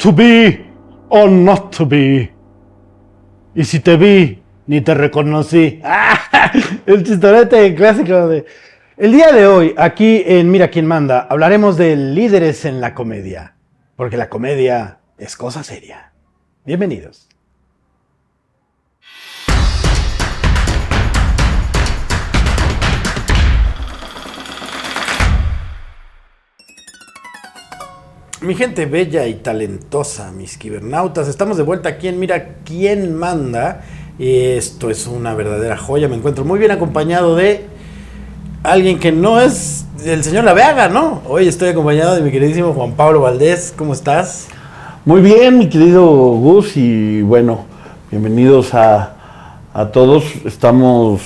To be or not to be. Y si te vi, ni te reconocí. El chistorete clásico de... El día de hoy, aquí en Mira quién manda, hablaremos de líderes en la comedia. Porque la comedia es cosa seria. Bienvenidos. Mi gente bella y talentosa, mis kibernautas, estamos de vuelta aquí en Mira quién manda. Esto es una verdadera joya. Me encuentro muy bien acompañado de alguien que no es el señor Laveaga, ¿no? Hoy estoy acompañado de mi queridísimo Juan Pablo Valdés. ¿Cómo estás? Muy bien, mi querido Gus, y bueno, bienvenidos a todos. Estamos,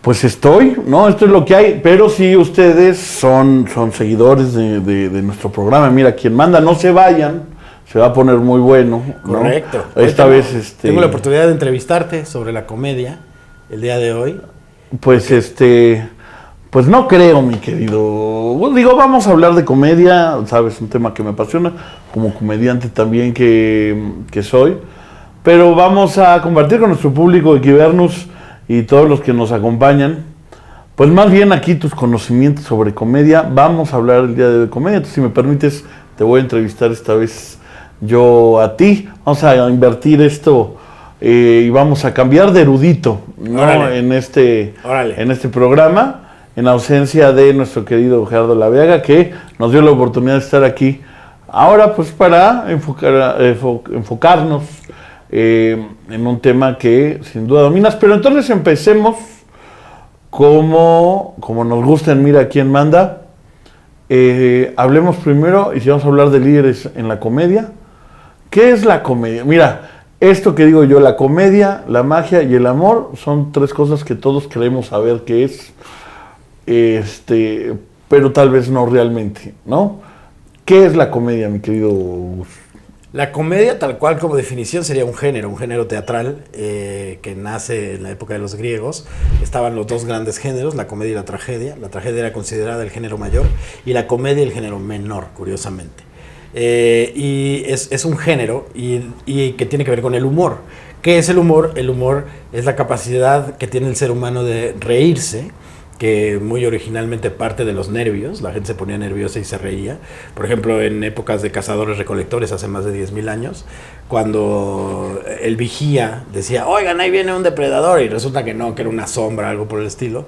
pues ¿no? Esto es lo que hay, pero si ustedes son seguidores de nuestro programa, Mira quién manda, no se vayan, se va a poner muy bueno, ¿no? Correcto. Esta vez, tengo la oportunidad de entrevistarte sobre la comedia el día de hoy. Pues pues no creo, mi querido. Digo, vamos a hablar de comedia, sabes, un tema que me apasiona, como comediante también que soy. Pero vamos a compartir con nuestro público de Kibernus y todos los que nos acompañan, pues más bien aquí tus conocimientos sobre comedia. Vamos a hablar el día de hoy de comedia. Entonces, si me permites, te voy a entrevistar esta vez yo a ti. Vamos a invertir esto. Y vamos a cambiar de erudito, ¿no? En este programa, en ausencia de nuestro querido Gerardo Laveaga, que nos dio la oportunidad de estar aquí ahora, pues para enfocarnos en un tema que sin duda dominas. Pero entonces empecemos como nos gusta en Mira quién manda. Hablemos primero, y si vamos a hablar de líderes en la comedia, ¿qué es la comedia? Mira, esto que digo yo, la comedia, la magia y el amor son tres cosas que todos queremos saber qué es, pero tal vez no realmente, ¿no? ¿Qué es la comedia, mi querido Gus? La comedia, tal cual como definición, sería un género teatral que nace en la época de los griegos. Estaban los dos grandes géneros, la comedia y la tragedia. La tragedia era considerada el género mayor y la comedia el género menor, curiosamente. Y es un género y que tiene que ver con el humor. ¿Qué es el humor? El humor es la capacidad que tiene el ser humano de reírse, que muy originalmente parte de los nervios. La gente se ponía nerviosa y se reía. Por ejemplo, en épocas de cazadores-recolectores, hace más de 10,000 años, cuando el vigía decía, oigan, ahí viene un depredador, y resulta que no, que era una sombra, algo por el estilo,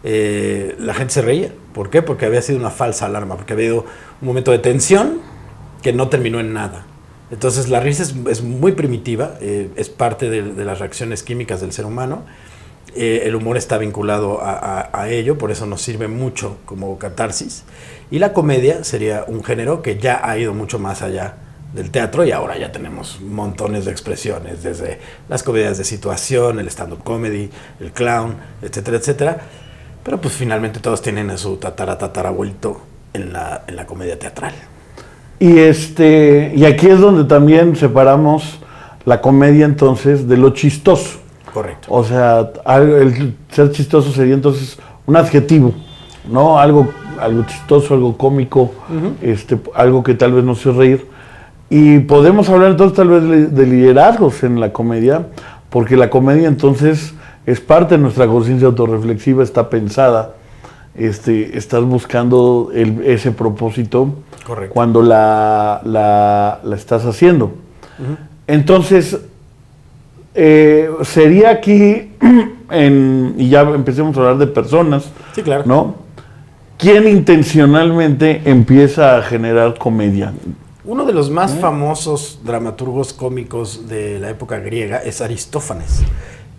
la gente se reía. ¿Por qué? Porque había sido una falsa alarma, porque había habido un momento de tensión que no terminó en nada. Entonces la risa es muy primitiva, es parte de las reacciones químicas del ser humano. El humor está vinculado a ello, por eso nos sirve mucho como catarsis. Y la comedia sería un género que ya ha ido mucho más allá del teatro, y ahora ya tenemos montones de expresiones, desde las comedias de situación, el stand-up comedy, el clown, etcétera, etcétera. Pero pues finalmente todos tienen a su tatarabuelito en la comedia teatral. Y aquí es donde también separamos la comedia entonces de lo chistoso. Correcto. O sea, el ser chistoso sería entonces un adjetivo, ¿no? Algo chistoso, algo cómico, algo que tal vez nos hace reír. Y podemos hablar entonces tal vez de liderazgos en la comedia, porque la comedia entonces es parte de nuestra conciencia autorreflexiva, está pensada. Estás buscando ese propósito. Correcto. Cuando la estás haciendo. Uh-huh. Entonces, sería aquí, y ya empecemos a hablar de personas, sí, claro, ¿no? ¿Quién intencionalmente empieza a generar comedia? Uno de los más famosos dramaturgos cómicos de la época griega es Aristófanes,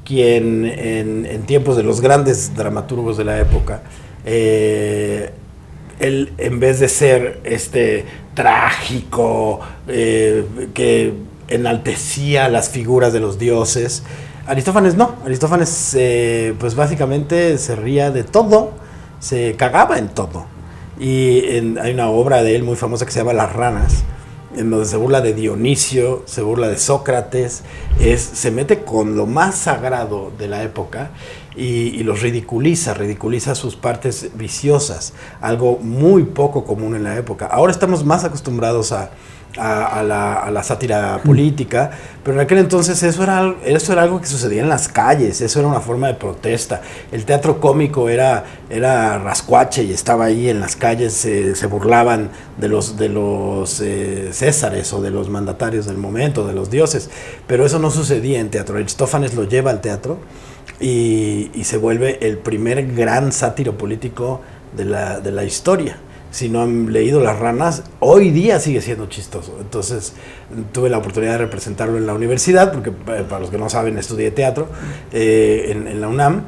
quien en tiempos de los grandes dramaturgos de la época, él, en vez de ser trágico, que enaltecía las figuras de los dioses, Aristófanes no. Aristófanes pues básicamente se ría de todo, se cagaba en todo. Y hay una obra de él muy famosa que se llama Las ranas, en donde se burla de Dionisio, se burla de Sócrates, se mete con lo más sagrado de la época. y los ridiculiza sus partes viciosas, algo muy poco común en la época. Ahora estamos más acostumbrados a la sátira política, pero en aquel entonces eso era algo que sucedía en las calles, eso era una forma de protesta. El teatro cómico era rascuache y estaba ahí en las calles, se burlaban de los césares o de los mandatarios del momento, de los dioses, pero eso no sucedía en teatro. Aristófanes lo lleva al teatro y se vuelve el primer gran sátiro político de la historia. Si no han leído Las Ranas, hoy día sigue siendo chistoso. Entonces tuve la oportunidad de representarlo en la universidad, porque para los que no saben, estudié teatro en la UNAM,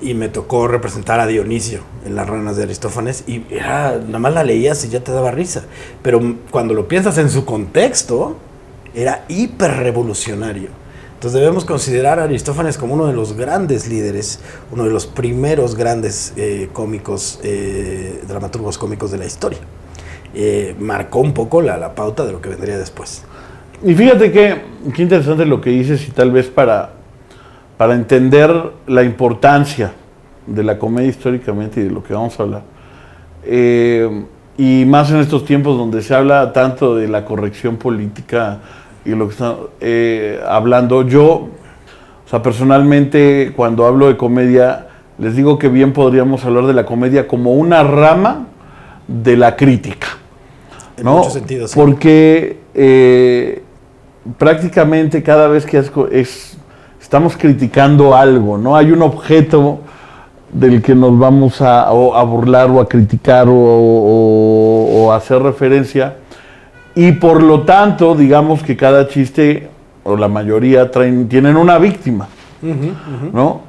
y me tocó representar a Dionisio en Las Ranas de Aristófanes, y nada más la leías y ya te daba risa. Pero cuando lo piensas en su contexto, era hiper revolucionario. Entonces debemos considerar a Aristófanes como uno de los grandes líderes, uno de los primeros grandes cómicos, dramaturgos cómicos de la historia. Marcó un poco la pauta de lo que vendría después. Y fíjate qué interesante lo que dices, y tal vez para entender la importancia de la comedia históricamente y de lo que vamos a hablar. Y más en estos tiempos donde se habla tanto de la corrección política y lo que está hablando. Yo, personalmente, cuando hablo de comedia, les digo que bien podríamos hablar de la comedia como una rama de la crítica, ¿no? En muchos sentidos, sí. Porque prácticamente cada vez que estamos criticando algo, ¿no? Hay un objeto del que nos vamos a burlar o a criticar o a hacer referencia. Y por lo tanto, digamos que cada chiste, o la mayoría, tienen una víctima, ¿no?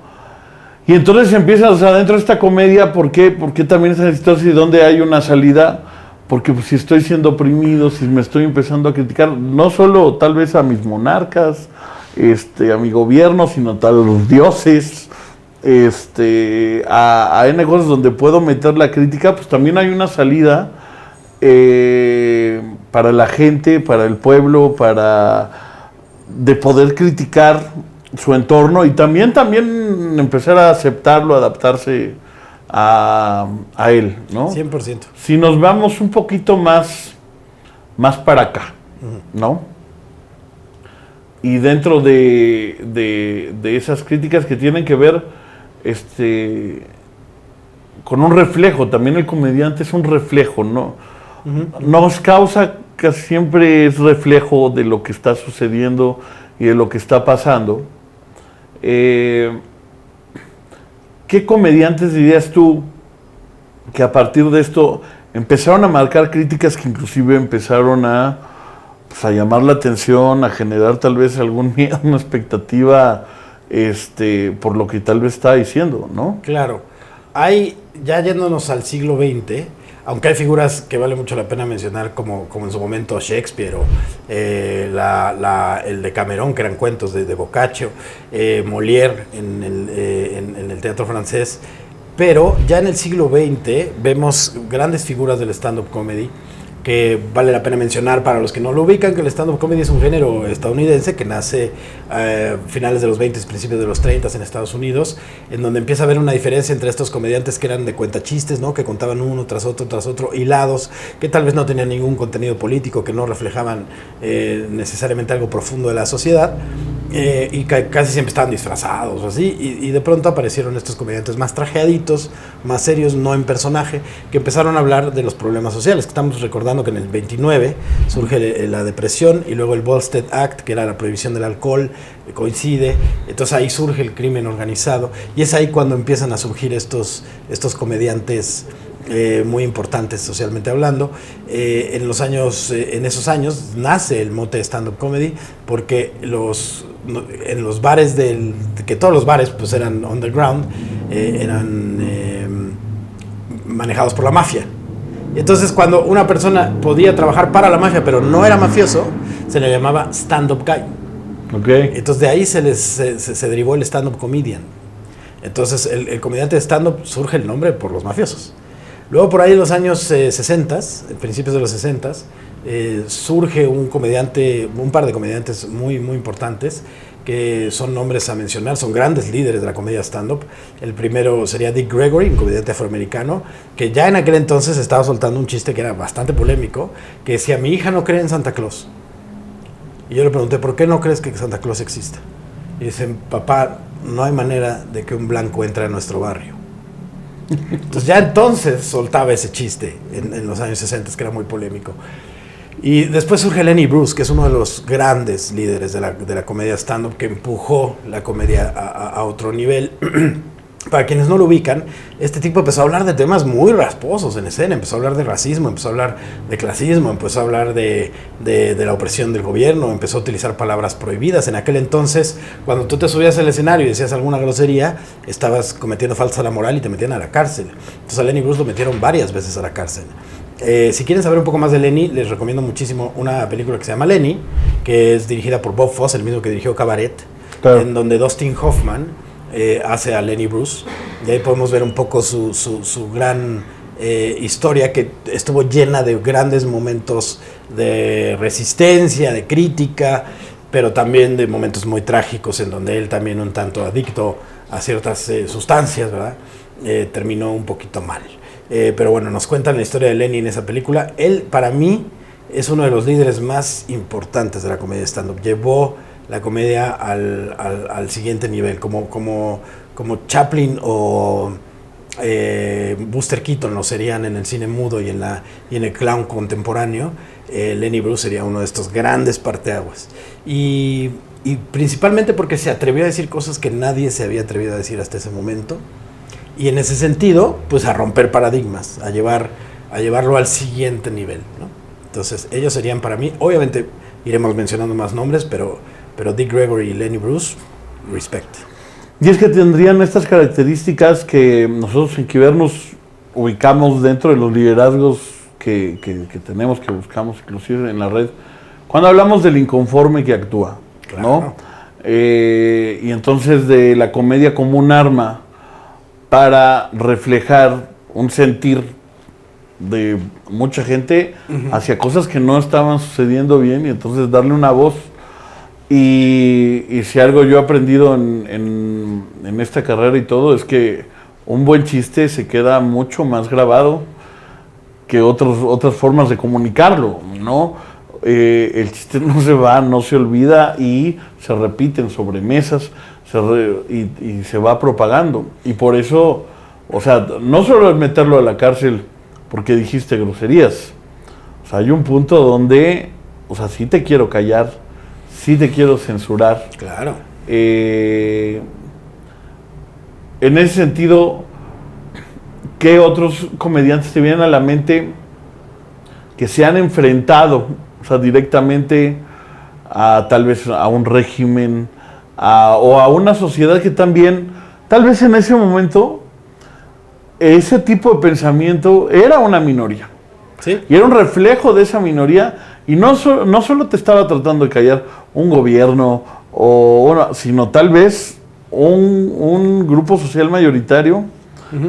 Y entonces empieza, dentro de esta comedia, ¿por qué también esa situación y dónde hay una salida? Porque pues, si estoy siendo oprimido, si me estoy empezando a criticar, no solo tal vez a mis monarcas, a mi gobierno, sino a los dioses, a N cosas donde puedo meter la crítica, pues también hay una salida para la gente, para el pueblo, de poder criticar su entorno y también empezar a aceptarlo, adaptarse a él, ¿no? 100%. Si nos vamos un poquito más para acá, ¿no? Y dentro de esas críticas que tienen que ver con un reflejo, también el comediante es un reflejo, ¿no? Nos causa, casi siempre es reflejo de lo que está sucediendo y de lo que está pasando. ¿Qué comediantes dirías tú que a partir de esto empezaron a marcar críticas que inclusive empezaron a llamar la atención, a generar tal vez algún miedo, una expectativa por lo que tal vez está diciendo, ¿no? Claro. Ya yéndonos al siglo XX, aunque hay figuras que vale mucho la pena mencionar, como en su momento Shakespeare, o el de Cameron, que eran cuentos de Boccaccio, Molière en el teatro francés, pero ya en el siglo XX vemos grandes figuras del stand-up comedy, que vale la pena mencionar para los que no lo ubican, que el stand-up comedy es un género estadounidense que nace finales de los 20, principios de los 30 en Estados Unidos, en donde empieza a haber una diferencia entre estos comediantes que eran de cuentachistes, ¿no? Que contaban uno tras otro, hilados, que tal vez no tenían ningún contenido político, que no reflejaban necesariamente algo profundo de la sociedad, y casi siempre estaban disfrazados o así, y de pronto aparecieron estos comediantes más trajeaditos, más serios, no en personaje, que empezaron a hablar de los problemas sociales, que estamos recordando que en el 29 surge la depresión, y luego el Volstead Act, que era la prohibición del alcohol, coincide. Entonces ahí surge el crimen organizado, y es ahí cuando empiezan a surgir estos comediantes muy importantes socialmente hablando. En esos años nace el mote stand-up comedy, porque en los bares que todos los bares pues eran underground, eran manejados por la mafia. Entonces, cuando una persona podía trabajar para la mafia, pero no era mafioso, se le llamaba stand-up guy. Okay. Entonces, de ahí se derivó el stand-up comedian. Entonces, el comediante de stand-up surge el nombre por los mafiosos. Luego, por ahí en los años 60, principios de los 60, surge un par de comediantes muy, muy importantes, que son nombres a mencionar, son grandes líderes de la comedia stand-up. El primero sería Dick Gregory, un comediante afroamericano, que ya en aquel entonces estaba soltando un chiste que era bastante polémico, que decía: mi hija no cree en Santa Claus. Y yo le pregunté: ¿por qué no crees que Santa Claus exista? Y dicen: papá, no hay manera de que un blanco entre a nuestro barrio. Entonces ya entonces soltaba ese chiste en los años 60, que era muy polémico. Y después surge Lenny Bruce, que es uno de los grandes líderes de la comedia stand-up, que empujó la comedia a otro nivel. Para quienes no lo ubican, este tipo empezó a hablar de temas muy rasposos en escena. Empezó a hablar de racismo, empezó a hablar de clasismo, empezó a hablar de la opresión del gobierno, empezó a utilizar palabras prohibidas. En aquel entonces, cuando tú te subías al escenario y decías alguna grosería, estabas cometiendo falta a la moral y te metían a la cárcel. Entonces a Lenny Bruce lo metieron varias veces a la cárcel. Si quieren saber un poco más de Lenny, les recomiendo muchísimo una película que se llama Lenny, que es dirigida por Bob Fosse, el mismo que dirigió Cabaret, claro, en donde Dustin Hoffman hace a Lenny Bruce. Y ahí podemos ver un poco su gran historia, que estuvo llena de grandes momentos de resistencia, de crítica, pero también de momentos muy trágicos en donde él, también un tanto adicto a ciertas sustancias, ¿verdad? Terminó un poquito mal. Pero bueno, nos cuentan la historia de Lenny en esa película. Él, para mí, es uno de los líderes más importantes de la comedia stand-up. Llevó la comedia al siguiente nivel, como Chaplin o Buster Keaton lo serían en el cine mudo y en el clown contemporáneo. Lenny Bruce sería uno de estos grandes parteaguas. Y principalmente porque se atrevió a decir cosas que nadie se había atrevido a decir hasta ese momento. Y en ese sentido, pues a romper paradigmas, a llevarlo al siguiente nivel, ¿no? Entonces, ellos serían para mí, obviamente iremos mencionando más nombres, pero Dick Gregory y Lenny Bruce, respect. Y es que tendrían estas características que nosotros en Quiver nos ubicamos dentro de los liderazgos que tenemos, que buscamos inclusive en la red, cuando hablamos del inconforme que actúa, claro, ¿no? Y entonces de la comedia como un arma para reflejar un sentir de mucha gente hacia cosas que no estaban sucediendo bien, y entonces darle una voz. Y si algo yo he aprendido en esta carrera y todo, es que un buen chiste se queda mucho más grabado que otras formas de comunicarlo, ¿no? El chiste no se va, no se olvida, y se repite en sobremesas, y se va propagando. Y por eso, o sea, no solo es meterlo a la cárcel porque dijiste groserías. O sea, hay un punto donde, o sea, sí te quiero callar, sí te quiero censurar. Claro. En ese sentido, ¿qué otros comediantes te vienen a la mente que se han enfrentado, o sea, directamente a tal vez a un régimen, o a una sociedad que también, tal vez en ese momento, ese tipo de pensamiento era una minoría? ¿Sí? Y era un reflejo de esa minoría, y no solo te estaba tratando de callar un gobierno, sino tal vez un grupo social mayoritario,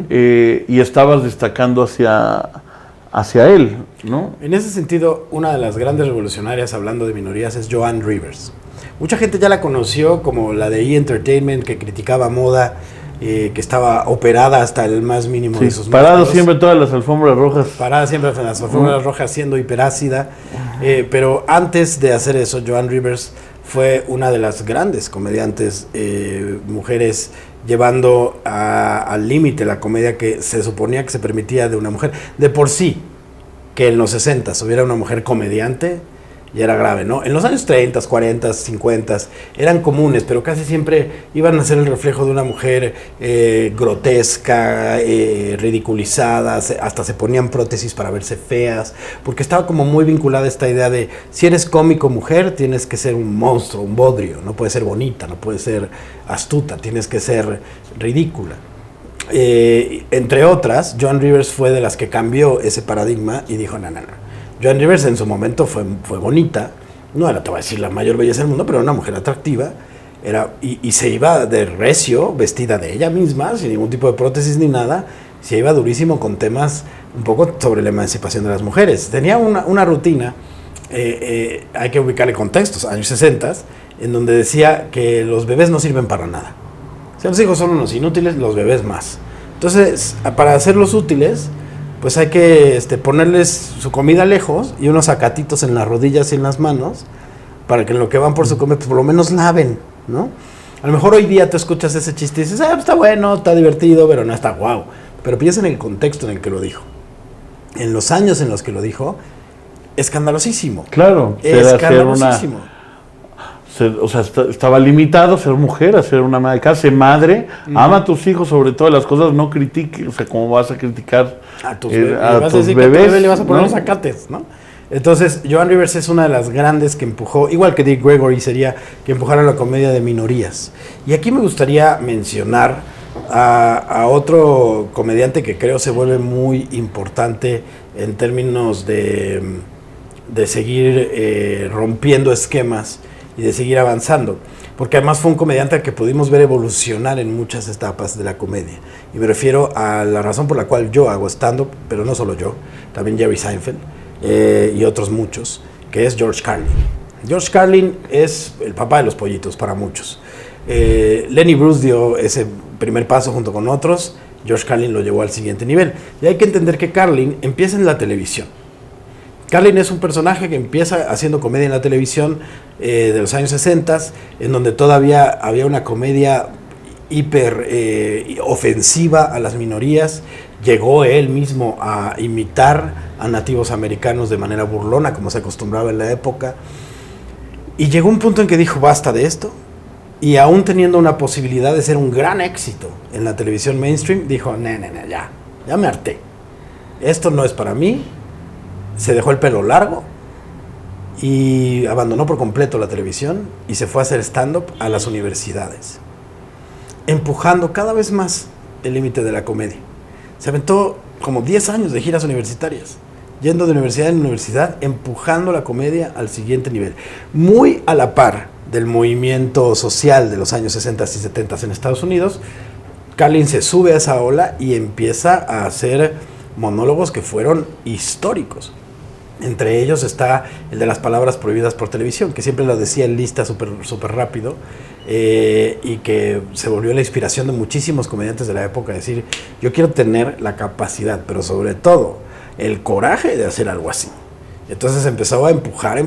y estabas destacando hacia él, ¿no? En ese sentido, una de las grandes revolucionarias, hablando de minorías, es Joan Rivers. Mucha gente ya la conoció como la de E! Entertainment, que criticaba moda, que estaba operada hasta el más mínimo de sus parada músculos. Siempre todas las alfombras rojas. Parada siempre en las alfombras rojas, siendo hiperácida. Pero antes de hacer eso, Joan Rivers fue una de las grandes comediantes mujeres, llevando al límite la comedia que se suponía que se permitía de una mujer. De por sí, que en los 60s hubiera una mujer comediante, ya era grave, ¿no? En los años 30, 40, 50 eran comunes, pero casi siempre iban a ser el reflejo de una mujer grotesca, ridiculizada, hasta se ponían prótesis para verse feas, porque estaba como muy vinculada esta idea de: si eres cómico mujer, tienes que ser un monstruo, un bodrio, no puedes ser bonita, no puedes ser astuta, tienes que ser ridícula. Entre otras, Joan Rivers fue de las que cambió ese paradigma y dijo: no. Joan Rivers en su momento fue bonita, no era, te voy a decir, la mayor belleza del mundo, pero era una mujer atractiva, y se iba de recio, vestida de ella misma, sin ningún tipo de prótesis ni nada, se iba durísimo con temas un poco sobre la emancipación de las mujeres. Tenía una rutina, hay que ubicarle contextos, años 60, en donde decía que los bebés no sirven para nada. O sea, los hijos son unos inútiles, los bebés más. Entonces, para hacerlos útiles, pues hay que ponerles su comida lejos y unos zacatitos en las rodillas y en las manos para que en lo que van por su comida, pues por lo menos laven, ¿no? A lo mejor hoy día tú escuchas ese chiste y dices, pues está bueno, está divertido, pero no está guau. Pero piensa en el contexto en el que lo dijo. En los años en los que lo dijo, escandalosísimo. Claro, escandalosísimo. O sea, estaba limitado a ser mujer, a ser una ama de casa, ser madre, ama a tus hijos sobre todas las cosas, no critiques, o sea, ¿cómo vas a criticar a tus bebés? Que le vas a poner los zacates, ¿no? Entonces, Joan Rivers es una de las grandes que empujó, igual que Dick Gregory sería, que empujaron la comedia de minorías. Y aquí me gustaría mencionar a otro comediante que creo se vuelve muy importante en términos de seguir rompiendo esquemas y de seguir avanzando, porque además fue un comediante al que pudimos ver evolucionar en muchas etapas de la comedia, y me refiero a la razón por la cual yo hago stand-up, pero no solo yo, también Jerry Seinfeld y otros muchos, que es George Carlin. George Carlin es el papá de los pollitos para muchos. Lenny Bruce dio ese primer paso junto con otros, George Carlin lo llevó al siguiente nivel, y hay que entender que Carlin empieza en la televisión. Carlin es un personaje que empieza haciendo comedia en la televisión de los años 60, en donde todavía había una comedia hiper ofensiva a las minorías. Llegó él mismo a imitar a nativos americanos de manera burlona, como se acostumbraba en la época. Y llegó un punto en que dijo, basta de esto. Y aún teniendo una posibilidad de ser un gran éxito en la televisión mainstream, dijo, ya me harté. Esto no es para mí. Se dejó el pelo largo y abandonó por completo la televisión y se fue a hacer stand-up a las universidades, empujando cada vez más el límite de la comedia. Se aventó como 10 años de giras universitarias, yendo de universidad en universidad, empujando la comedia al siguiente nivel, muy a la par del movimiento social de los años 60 y 70 en Estados Unidos. Carlin se sube a esa ola y empieza a hacer monólogos que fueron históricos. Entre ellos está el de las palabras prohibidas por televisión, que siempre lo decía en lista súper rápido, y que se volvió la inspiración de muchísimos comediantes de la época, decir, yo quiero tener la capacidad, pero sobre todo el coraje de hacer algo así. Entonces empezó a empujar.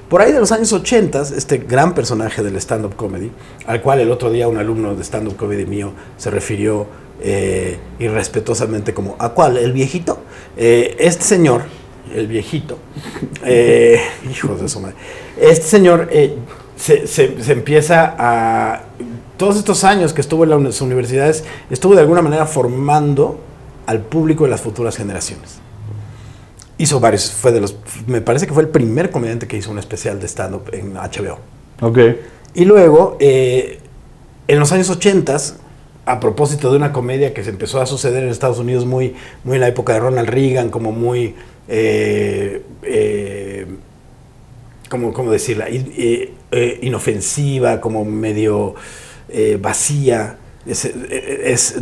Por ahí de los años 80, este gran personaje del stand-up comedy, al cual el otro día un alumno de stand-up comedy mío se refirió irrespetuosamente como, ¿a cuál? ¿El viejito? Este señor, el viejito, hijos de su madre, este señor se empieza a, todos estos años que estuvo en las universidades, estuvo de alguna manera formando al público de las futuras generaciones. Hizo varios, me parece que fue el primer comediante que hizo un especial de stand-up en HBO. Okay. Y luego, en los años 80, a propósito de una comedia que se empezó a suceder en Estados Unidos muy en la época de Ronald Reagan, como muy, ¿cómo decirla? Inofensiva, como medio vacía.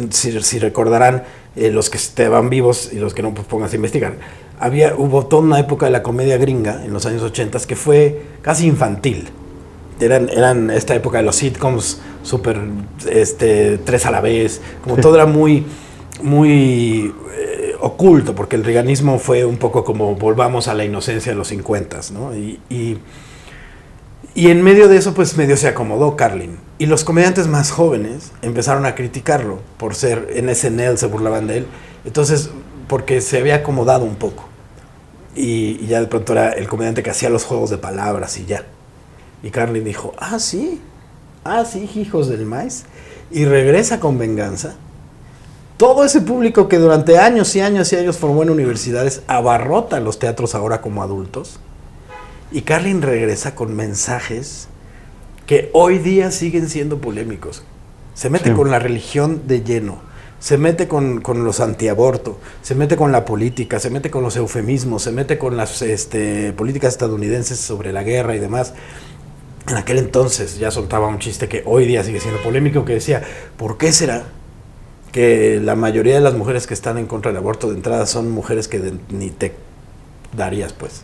Si recordarán, los que estaban vivos y los que no, pues pónganse a investigar. Hubo toda una época de la comedia gringa en los años 80 que fue casi infantil. Eran esta época de los sitcoms súper, tres a la vez, como todo era muy oculto, porque el reaganismo fue un poco como volvamos a la inocencia de los 50, ¿no? Y en medio de eso, pues medio se acomodó Carlin. Y los comediantes más jóvenes empezaron a criticarlo por ser, en SNL se burlaban de él, entonces, porque se había acomodado un poco. Y ya de pronto era el comediante que hacía los juegos de palabras y ya. Y Carlin dijo, sí, hijos del maíz. Y regresa con venganza. Todo ese público que durante años y años y años formó en universidades abarrota los teatros ahora como adultos. Y Carlin regresa con mensajes que hoy día siguen siendo polémicos. Se mete con la religión de lleno. Se mete con los antiaborto, se mete con la política, se mete con los eufemismos, se mete con las políticas estadounidenses sobre la guerra y demás. En aquel entonces ya soltaba un chiste que hoy día sigue siendo polémico, que decía, ¿por qué será que la mayoría de las mujeres que están en contra del aborto de entrada son mujeres que ni te darías, pues?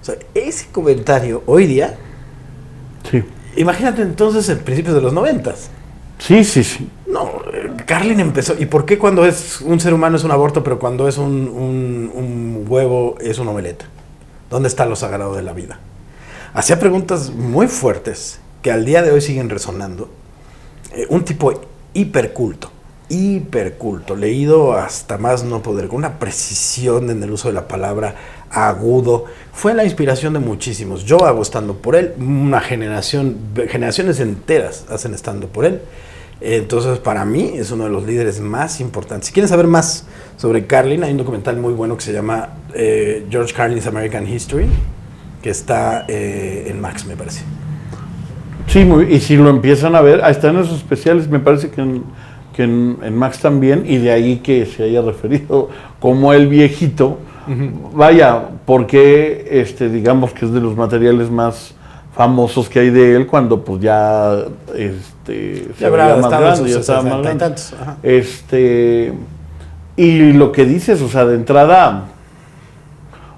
O sea, ese comentario hoy día Sí. Imagínate entonces en principios de los 90s. Sí, sí, sí. No, Carlin empezó. ¿Y por qué cuando es un ser humano es un aborto, pero cuando es un huevo es un omelette? ¿Dónde está lo sagrado de la vida? Hacía preguntas muy fuertes que al día de hoy siguen resonando. Un tipo hiperculto, leído hasta más no poder, con una precisión en el uso de la palabra, agudo. Fue la inspiración de muchísimos. Yo hago estando por él, generaciones enteras hacen estando por él. Entonces, para mí es uno de los líderes más importantes. Si quieren saber más sobre Carlin, hay un documental muy bueno que se llama George Carlin's American History, que está en Max, me parece. Sí, y si lo empiezan a ver, está en esos especiales, me parece que en Max también, y de ahí que se haya referido como el viejito. Vaya, porque digamos que es de los materiales más famosos que hay de él, cuando pues ya se veía más grande, ya estaba más grande. Y lo que dices, o sea, de entrada,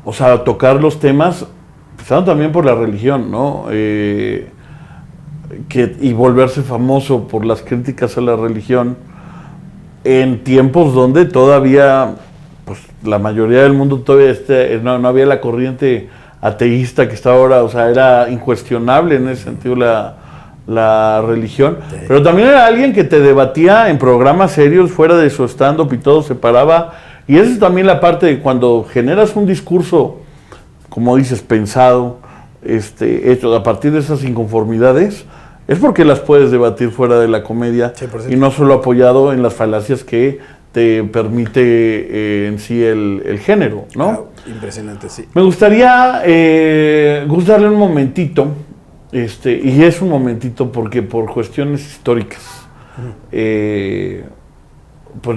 o sea, tocar los temas, empezando también por la religión, ¿no? Y volverse famoso por las críticas a la religión en tiempos donde todavía, pues la mayoría del mundo todavía no había la corriente ateísta que está ahora, o sea, era incuestionable en ese sentido la religión, sí. Pero también era alguien que te debatía en programas serios fuera de su stand-up y todo se paraba, y esa es también la parte de cuando generas un discurso, como dices, pensado, hecho a partir de esas inconformidades, es porque las puedes debatir fuera de la comedia, 100%. Y no solo apoyado en las falacias que te permite en sí el género, ¿no? Wow, impresionante, sí. Me gustaría darle un momentito, y es un momentito porque por cuestiones históricas, pues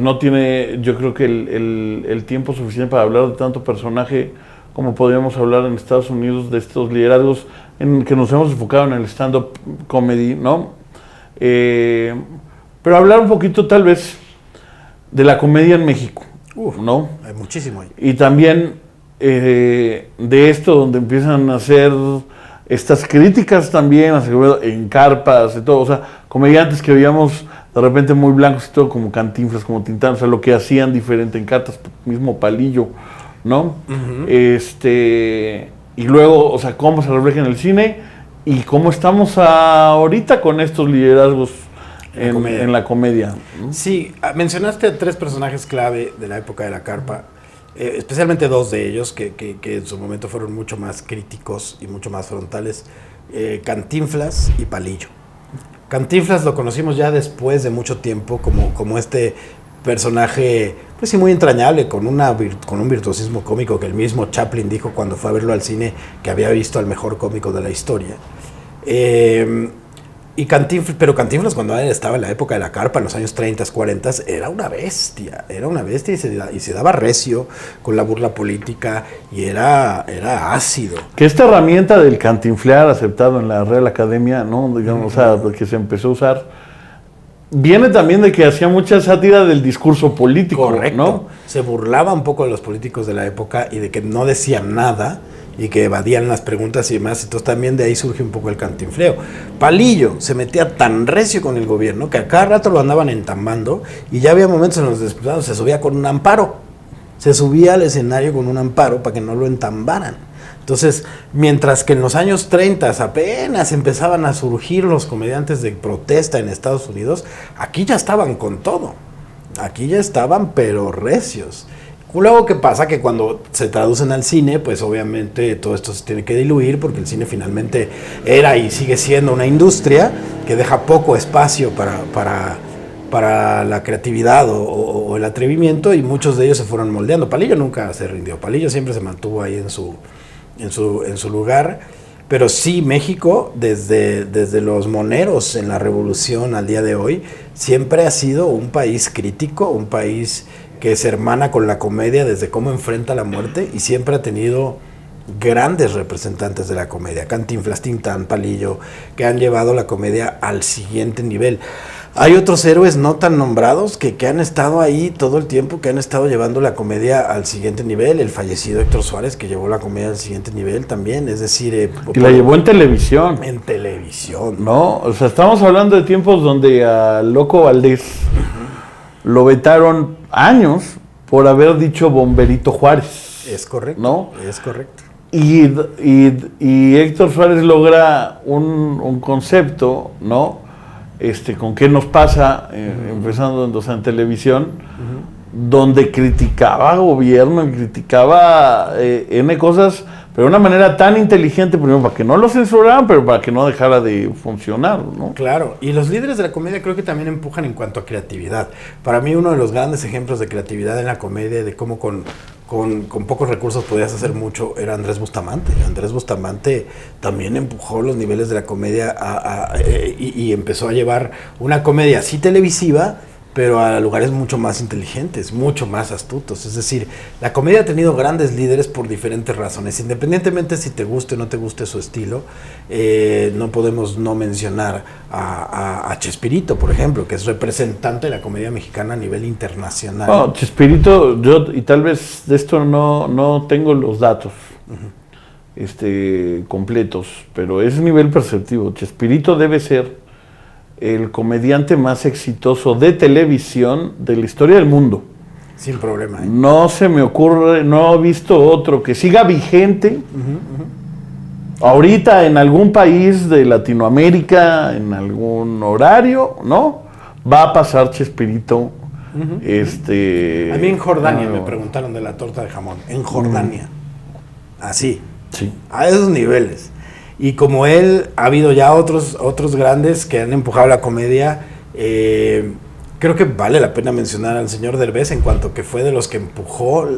no tiene, yo creo que el tiempo suficiente para hablar de tanto personaje como podríamos hablar en Estados Unidos de estos liderazgos en que nos hemos enfocado en el stand-up comedy, ¿no? Pero hablar un poquito tal vez de la comedia en México, ¿no? Hay muchísimo ahí. Y también de esto donde empiezan a hacer estas críticas también en carpas y todo, o sea, comediantes que veíamos de repente muy blancos y todo, como Cantinflas, como Tintán, o sea, lo que hacían diferente en cartas, mismo Palillo, ¿no? Y luego, o sea, cómo se refleja en el cine y cómo estamos ahorita con estos liderazgos en la comedia. Sí, mencionaste a 3 personajes clave de la época de la carpa, especialmente 2 de ellos que en su momento fueron mucho más críticos y mucho más frontales, Cantinflas y Palillo. Cantinflas lo conocimos ya después de mucho tiempo como este personaje, pues sí, muy entrañable, con un virtuosismo cómico que el mismo Chaplin dijo cuando fue a verlo al cine que había visto al mejor cómico de la historia. Pero Cantinflas, cuando él estaba en la época de la carpa, en los años 30, 40, era una bestia y se daba recio con la burla política y era ácido. Que esta herramienta del cantinflear aceptado en la Real Academia, ¿no? Digamos, o sea, que se empezó a usar, viene también de que hacía mucha sátira del discurso político. Correcto, ¿no? Se burlaba un poco de los políticos de la época y de que no decían nada y que evadían las preguntas y demás, entonces también de ahí surge un poco el cantinfleo. Palillo se metía tan recio con el gobierno que a cada rato lo andaban entambando y ya había momentos en los que se subía con un amparo, se subía al escenario con un amparo para que no lo entambaran. Entonces, mientras que en los años 30 apenas empezaban a surgir los comediantes de protesta en Estados Unidos, aquí ya estaban con todo, aquí ya estaban pero recios. Luego, ¿qué pasa? Que cuando se traducen al cine, pues obviamente todo esto se tiene que diluir porque el cine finalmente era y sigue siendo una industria que deja poco espacio para la creatividad o el atrevimiento y muchos de ellos se fueron moldeando. Palillo nunca se rindió, Palillo siempre se mantuvo ahí en su lugar, pero sí México, desde los moneros en la revolución al día de hoy, siempre ha sido un país crítico, un país que se hermana con la comedia desde cómo enfrenta la muerte y siempre ha tenido grandes representantes de la comedia, Cantinflas, Tintán, Palillo, que han llevado la comedia al siguiente nivel. Hay otros héroes no tan nombrados que han estado ahí todo el tiempo, que han estado llevando la comedia al siguiente nivel. El fallecido Héctor Suárez, que llevó la comedia al siguiente nivel también, es decir... y la llevó en televisión. En televisión. No, o sea, estamos hablando de tiempos donde al Loco Valdés lo vetaron años por haber dicho Bomberito Juárez. Es correcto, ¿no? Es correcto. Y Héctor Suárez logra un concepto, ¿no? Con qué nos pasa, empezando en televisión, donde criticaba gobierno y criticaba N cosas, pero de una manera tan inteligente, primero para que no lo censuraran, pero para que no dejara de funcionar, ¿no? Claro, y los líderes de la comedia creo que también empujan en cuanto a creatividad. Para mí uno de los grandes ejemplos de creatividad en la comedia, de cómo con pocos recursos podías hacer mucho, era Andrés Bustamante. Andrés Bustamante también empujó los niveles de la comedia y empezó a llevar una comedia así televisiva, pero a lugares mucho más inteligentes, mucho más astutos. Es decir, la comedia ha tenido grandes líderes por diferentes razones, independientemente si te guste o no te guste su estilo. No podemos no mencionar a Chespirito, por ejemplo, que es representante de la comedia mexicana a nivel internacional. No, Chespirito, y tal vez de esto no tengo los datos completos, pero es nivel perceptivo. Chespirito debe ser el comediante más exitoso de televisión de la historia del mundo. Sin problema. No se me ocurre, no he visto otro que siga vigente. Ahorita en algún país de Latinoamérica, en algún horario, ¿no? Va a pasar Chespirito. A mí en Jordania me preguntaron de la torta de jamón. En Jordania. Así. Sí. A esos niveles. Y como él, ha habido ya otros grandes que han empujado la comedia. Creo que vale la pena mencionar al señor Derbez en cuanto que fue de los que empujó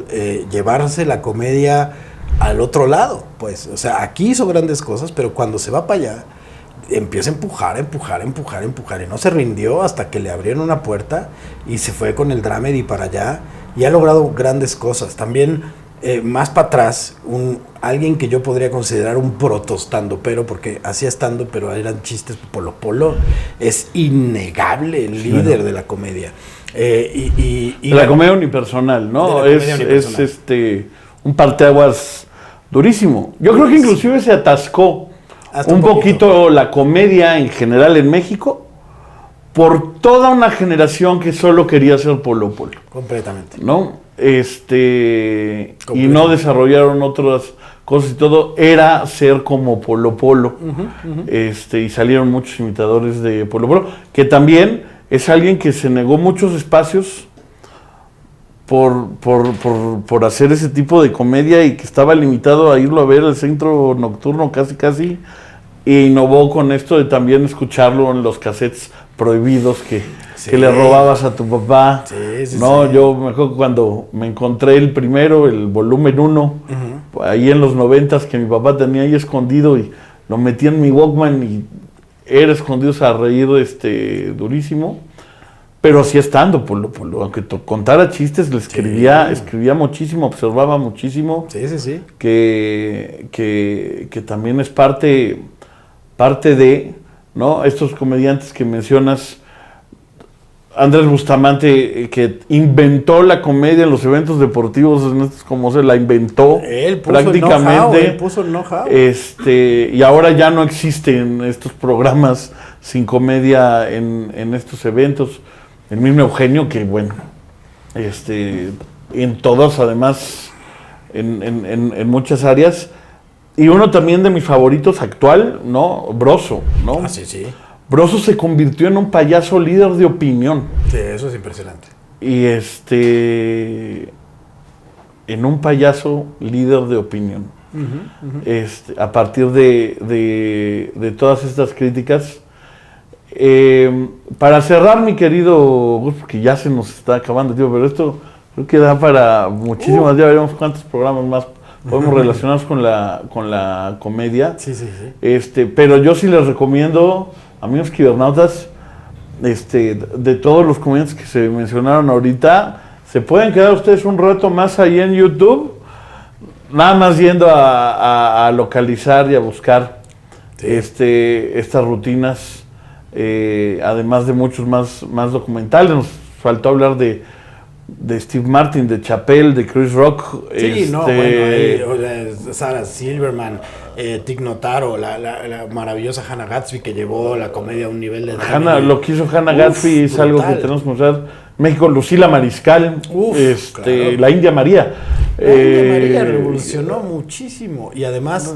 llevarse la comedia al otro lado. Pues, o sea, aquí hizo grandes cosas, pero cuando se va para allá, empieza a empujar y no se rindió hasta que le abrieron una puerta y se fue con el dramedy para allá y ha logrado grandes cosas. También... más para atrás, alguien que yo podría considerar un proto-stando, pero porque hacía estando, pero eran chistes Polo, es innegable el líder de la comedia. De la comedia unipersonal, ¿no? Es un parteaguas durísimo. Yo creo que inclusive se atascó un poquito la comedia en general en México por toda una generación que solo quería ser Polo. Completamente. ¿No? Y no desarrollaron otras cosas y todo, era ser como Polo. Y salieron muchos imitadores de Polo, que también es alguien que se negó muchos espacios por hacer ese tipo de comedia y que estaba limitado a irlo a ver al centro nocturno casi, e innovó con esto de también escucharlo en los cassettes prohibidos que le robabas a tu papá. Yo me acuerdo cuando me encontré el primero, el volumen 1, ahí en los 90s, que mi papá tenía ahí escondido y lo metí en mi Walkman y era escondidos a reír durísimo, pero sí estando Polo, aunque contara chistes, le escribía muchísimo, observaba muchísimo, que también es parte de, ¿no? Estos comediantes que mencionas, Andrés Bustamante, que inventó la comedia en los eventos deportivos, como se la inventó él puso prácticamente. Él puso el know-how. Y ahora ya no existen estos programas sin comedia en estos eventos. El mismo Eugenio, que bueno, en todos, además, en muchas áreas. Y uno también de mis favoritos actual, ¿no? Broso, ¿no? Ah, sí. Broso se convirtió en un payaso líder de opinión. Sí, eso es impresionante. Y en un payaso líder de opinión. A partir de todas estas críticas. Para cerrar, mi querido Gus, porque ya se nos está acabando el tiempo, pero esto creo que da para muchísimas, ya veremos cuántos programas más podemos relacionarnos con la comedia. Sí. Pero yo sí les recomiendo, amigos kibernautas, de todos los comediantes que se mencionaron ahorita, se pueden quedar ustedes un rato más ahí en YouTube, nada más yendo a localizar y a buscar estas rutinas además de muchos más documentales. Nos faltó hablar de Steve Martin, de Chappelle, de Chris Rock. Sí, no, bueno, Sarah Silverman, Tig Notaro, la maravillosa Hannah Gadsby, que llevó la comedia a un nivel de... Lo que hizo Hannah Gadsby es algo que tenemos que mostrar. México, Lucila Mariscal, claro. La India María. La India María revolucionó muchísimo y además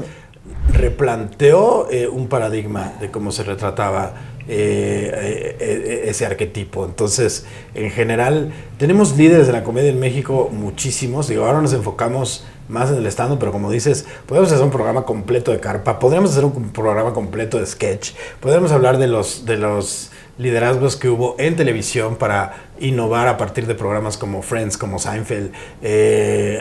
replanteó un paradigma de cómo se retrataba ese arquetipo. Entonces, en general, tenemos líderes de la comedia en México muchísimos. Digo, ahora nos enfocamos más en el stand-up, pero como dices, podemos hacer un programa completo de carpa, podríamos hacer un programa completo de sketch, podríamos hablar de los liderazgos que hubo en televisión para innovar a partir de programas como Friends, como Seinfeld,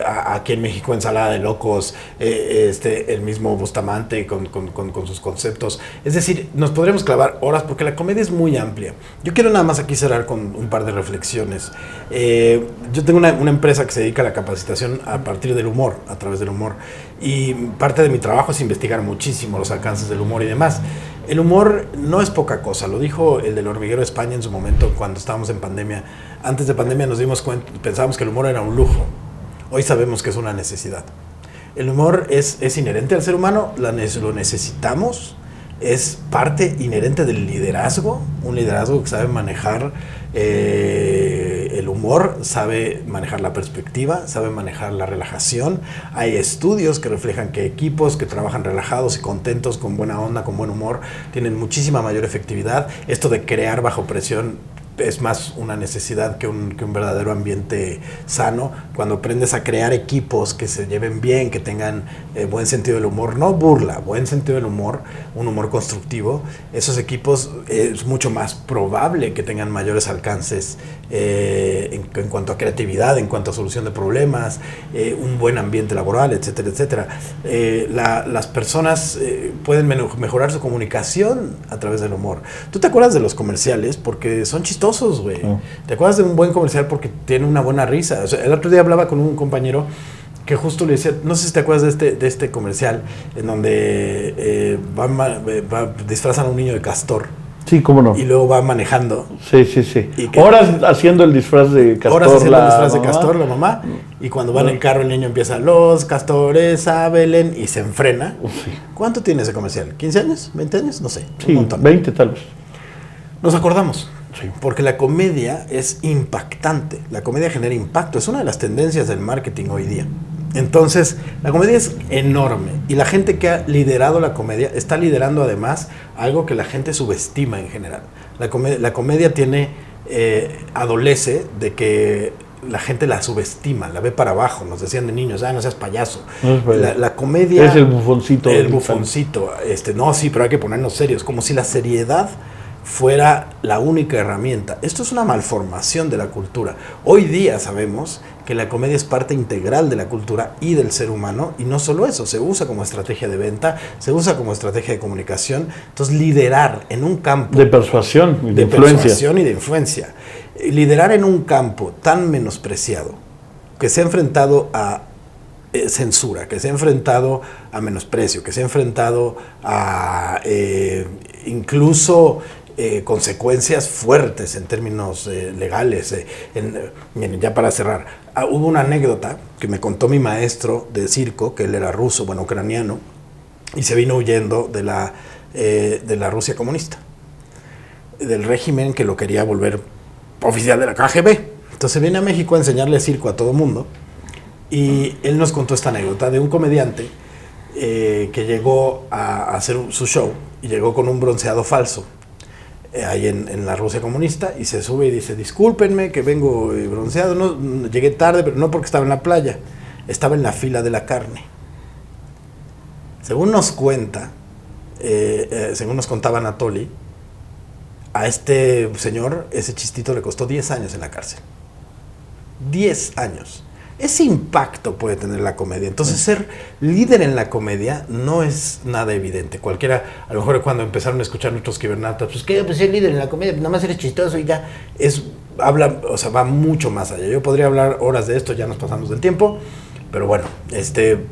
aquí en México Ensalada de Locos, el mismo Bustamante con sus conceptos. Es decir, nos podríamos clavar horas porque la comedia es muy amplia. Yo quiero nada más aquí cerrar con un par de reflexiones. Yo tengo una empresa que se dedica a la capacitación a partir del humor, a través del humor. Y parte de mi trabajo es investigar muchísimo los alcances del humor y demás. El humor no es poca cosa, lo dijo el del Hormiguero de España en su momento cuando estábamos en pandemia. Antes de pandemia nos dimos cuenta, pensábamos que el humor era un lujo. Hoy sabemos que es una necesidad. El humor es inherente al ser humano, lo necesitamos, es parte inherente del liderazgo, un liderazgo que sabe manejar el humor, sabe manejar la perspectiva, sabe manejar la relajación. Hay estudios que reflejan que equipos que trabajan relajados y contentos, con buena onda, con buen humor, tienen muchísima mayor efectividad. Esto de crear bajo presión es más una necesidad que un verdadero ambiente sano. Cuando aprendes a crear equipos que se lleven bien, que tengan buen sentido del humor, no burla, buen sentido del humor, un humor constructivo, esos equipos es mucho más probable que tengan mayores alcances en cuanto a creatividad, en cuanto a solución de problemas, un buen ambiente laboral, etcétera, etcétera. Las personas pueden mejorar su comunicación a través del humor. ¿Tú te acuerdas de los comerciales? Porque son chistosos. Güey. ¿Te acuerdas de un buen comercial porque tiene una buena risa? O sea, el otro día hablaba con un compañero que justo le decía, no sé si te acuerdas de este comercial en donde disfrazan a un niño de castor. Sí, cómo no. Y luego va manejando. Sí. Horas haciendo el disfraz de castor. Horas haciendo el disfraz de castor, la mamá. Y cuando va en el carro el niño empieza, los castores a Belén, y se enfrena. Sí. ¿Cuánto tiene ese comercial? ¿15 años? ¿20 años? No sé. Sí, 20 tal vez. Nos acordamos. Sí. Porque la comedia es impactante, la comedia genera impacto, es una de las tendencias del marketing hoy día. Entonces, la comedia es enorme y la gente que ha liderado la comedia está liderando además algo que la gente subestima en general. La comedia adolece de que la gente la subestima, la ve para abajo, nos decían de niños, no seas payaso. La comedia... Es el bufoncito. El bufoncito. No, sí, pero hay que ponernos serios, como si la seriedad fuera la única herramienta. Esto es una malformación de la cultura. Hoy día sabemos que la comedia es parte integral de la cultura y del ser humano, y no solo eso, se usa como estrategia de venta, se usa como estrategia de comunicación. Entonces, liderar en un campo de persuasión y de influencia. Liderar en un campo tan menospreciado, que se ha enfrentado a censura, que se ha enfrentado a menosprecio, que se ha enfrentado a incluso consecuencias fuertes en términos legales. Miren, ya para cerrar, hubo una anécdota que me contó mi maestro de circo, que él era ruso, ucraniano, y se vino huyendo de la Rusia comunista, del régimen que lo quería volver oficial de la KGB. Entonces viene a México a enseñarle circo a todo mundo, y él nos contó esta anécdota de un comediante que llegó a hacer su show y llegó con un bronceado falso ahí en la Rusia comunista, y se sube y dice, discúlpenme que vengo bronceado, no, llegué tarde, pero no porque estaba en la playa, estaba en la fila de la carne. Según nos cuenta, según nos contaba Anatoly, a este señor ese chistito le costó 10 años en la cárcel. 10 años. Ese impacto puede tener la comedia. Entonces, ser líder en la comedia no es nada evidente. Cualquiera, a lo mejor cuando empezaron a escuchar nuestros kibernatas, pues ¿qué? Pues ser líder en la comedia, nada más eres chistoso y ya. Va mucho más allá. Yo podría hablar horas de esto, ya nos pasamos del tiempo. Pero bueno,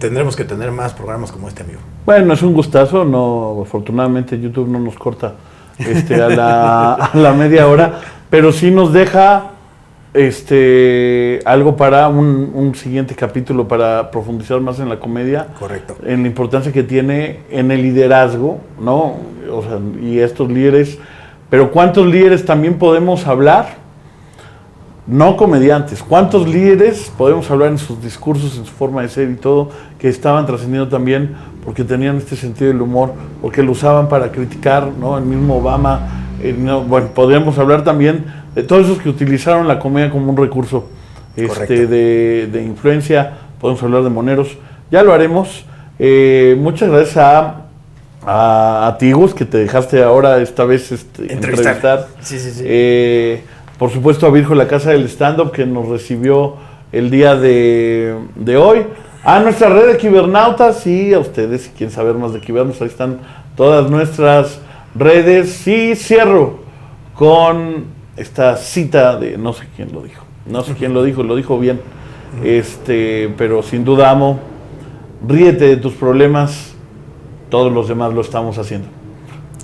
tendremos que tener más programas como este, amigo. Bueno, es un gustazo. No, afortunadamente YouTube no nos corta a la media hora, pero sí nos deja algo para un siguiente capítulo para profundizar más en la comedia. Correcto. En la importancia que tiene en el liderazgo, ¿no? O sea, y estos líderes, pero ¿cuántos líderes también podemos hablar? No comediantes, ¿cuántos líderes podemos hablar en sus discursos, en su forma de ser y todo, que estaban trascendiendo también porque tenían este sentido del humor, porque lo usaban para criticar, ¿no? El mismo Obama, bueno, podríamos hablar también de todos esos que utilizaron la comedia como un recurso de influencia. Podemos hablar de moneros, ya lo haremos. Muchas gracias a ti, Gus, que te dejaste ahora esta vez entrevistar. Sí. Por supuesto a Virgo, la casa del stand-up, que nos recibió el día de hoy. A nuestra red de Kibernautas y a ustedes, si quieren saber más de Kibernos, ahí están todas nuestras redes. Y cierro con esta cita de no sé quién lo dijo. No sé quién lo dijo bien. Pero sin duda, amo, ríete de tus problemas, todos los demás lo estamos haciendo.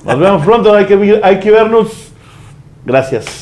Nos vemos pronto, hay que vernos. Gracias.